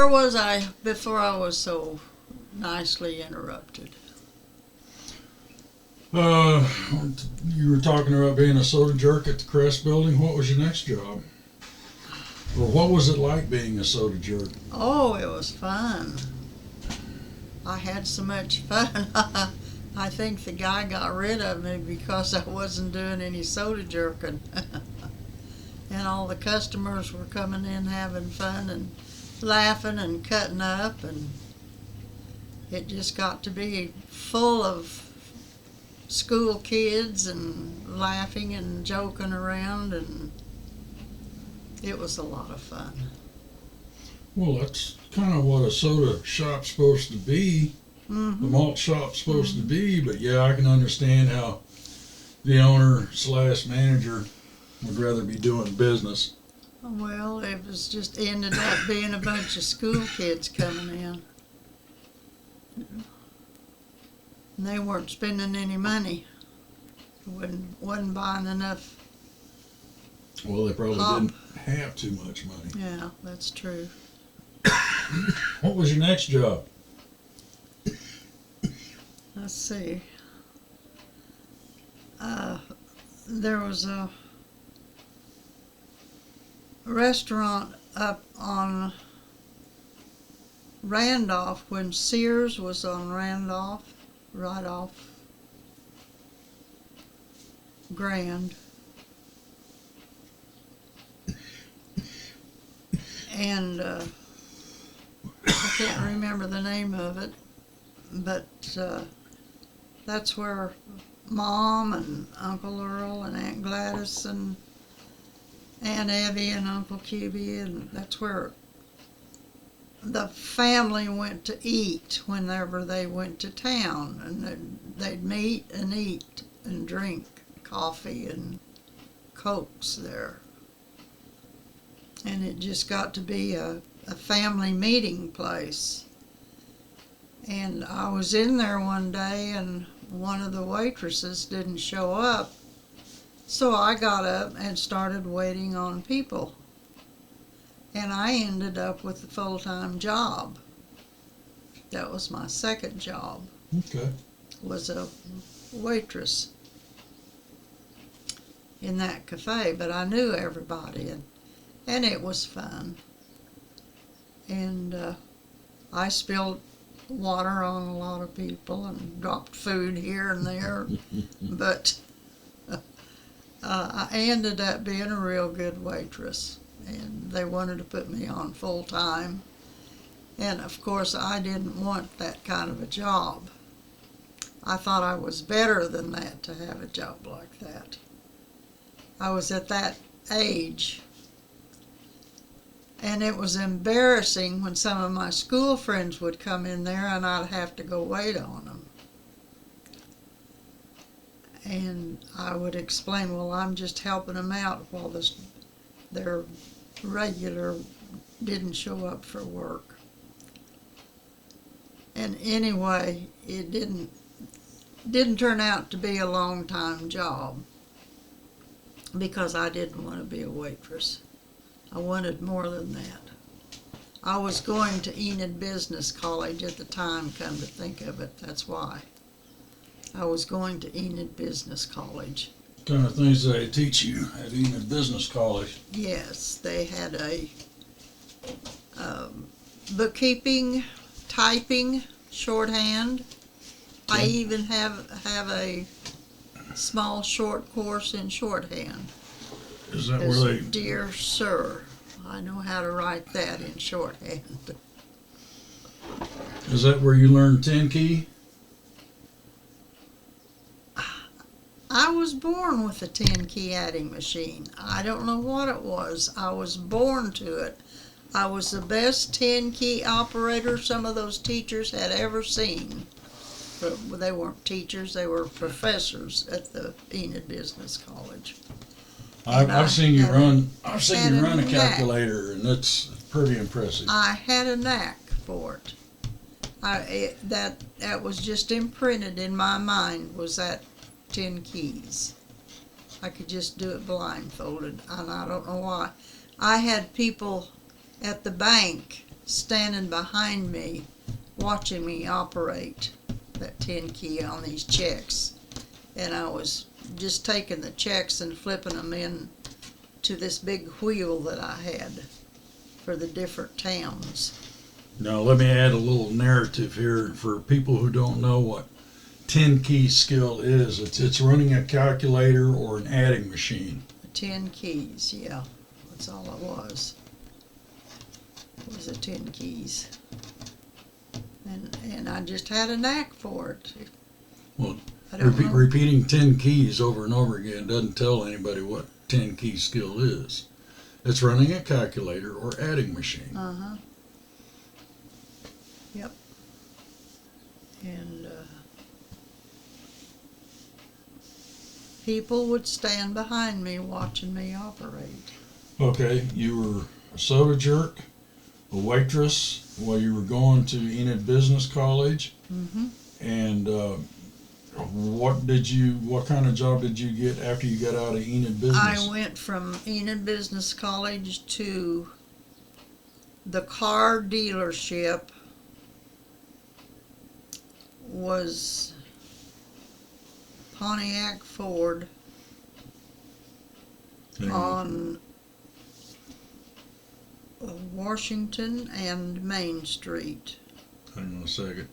Where was I before I was so nicely interrupted? Uh, you were talking about being a soda jerk at the Crest building. What was your next job? Or what was it like being a soda jerk? Oh, it was fun. I had so much fun. I think the guy got rid of me because I wasn't doing any soda jerking. And all the customers were coming in having fun and laughing and cutting up, and it just got to be full of school kids and laughing and joking around, and it was a lot of fun. Well, that's kind of what a soda shop's supposed to be. The Mm-hmm. malt shop's supposed to be, but yeah, I can understand how the owner slash manager would rather be doing business. Well, it was just ended up being a bunch of school kids coming in. And they weren't spending any money. Wasn't buying enough. Well, they probably Pop. didn't have too much money. Yeah, that's true. What was your next job? Let's see. There was a restaurant up on Randolph when Sears was on Randolph, right off Grand. And I can't remember the name of it, but that's where Mom and Uncle Earl and Aunt Gladys and Aunt Evie and Uncle Cubie, and that's where the family went to eat whenever they went to town, and they'd meet and eat and drink coffee and cokes there. And it just got to be a family meeting place. And I was in there one day, and one of the waitresses didn't show up. So I got up and started waiting on people. And I ended up with a full-time job. That was my second job, Okay. was a waitress in that cafe. But I knew everybody, and it was fun. And I spilled water on a lot of people and dropped food here and there, but I ended up being a real good waitress, and they wanted to put me on full time. And of course, I didn't want that kind of a job. I thought I was better than that to have a job like that. I was at that age. And it was embarrassing when some of my school friends would come in there and I'd have to go wait on them. And I would explain, well, I'm just helping them out while their regular didn't show up for work. And anyway, it didn't turn out to be a long-time job because I didn't want to be a waitress. I wanted more than that. I was going to Enid Business College at the time, come to think of it. That's why. I was going to Enid Business College. What kind of things do they teach you at Enid Business College? Yes, they had a bookkeeping, typing, shorthand. I Okay. even have a small short course in shorthand. Is that As, where they? Dear Sir, I know how to write that in shorthand. Is that where you learn 10 key? I was born with a 10-key adding machine. I don't know what it was. I was born to it. I was the best 10-key operator some of those teachers had ever seen. But they weren't teachers, they were professors at the Enid Business College. I've seen you had run. I've seen had you a run a knack. calculator, and that's pretty impressive. I had a knack for it. That was just imprinted in my mind, was that 10 keys. I could just do it blindfolded, and I don't know why. I had people at the bank standing behind me, watching me operate that 10 key on these checks. And I was just taking the checks and flipping them in to this big wheel that I had for the different towns. Now let me add a little narrative here for people who don't know what 10 key skill is. It's running a calculator or an adding machine. 10 keys, yeah, that's all it was. It was the 10 keys. And I just had a knack for it. Well, I don't know. repeating 10 keys over and over again doesn't tell anybody what 10 key skill is. It's running a calculator or adding machine. Uh-huh. Yep. And people would stand behind me watching me operate. Okay, you were a soda jerk, a waitress while you were going to Enid Business College, Mm-hmm. and what kind of job did you get after you got out of Enid Business? I went from Enid Business College to the car dealership was Pontiac Ford on Washington and Main Street. Hang on a second.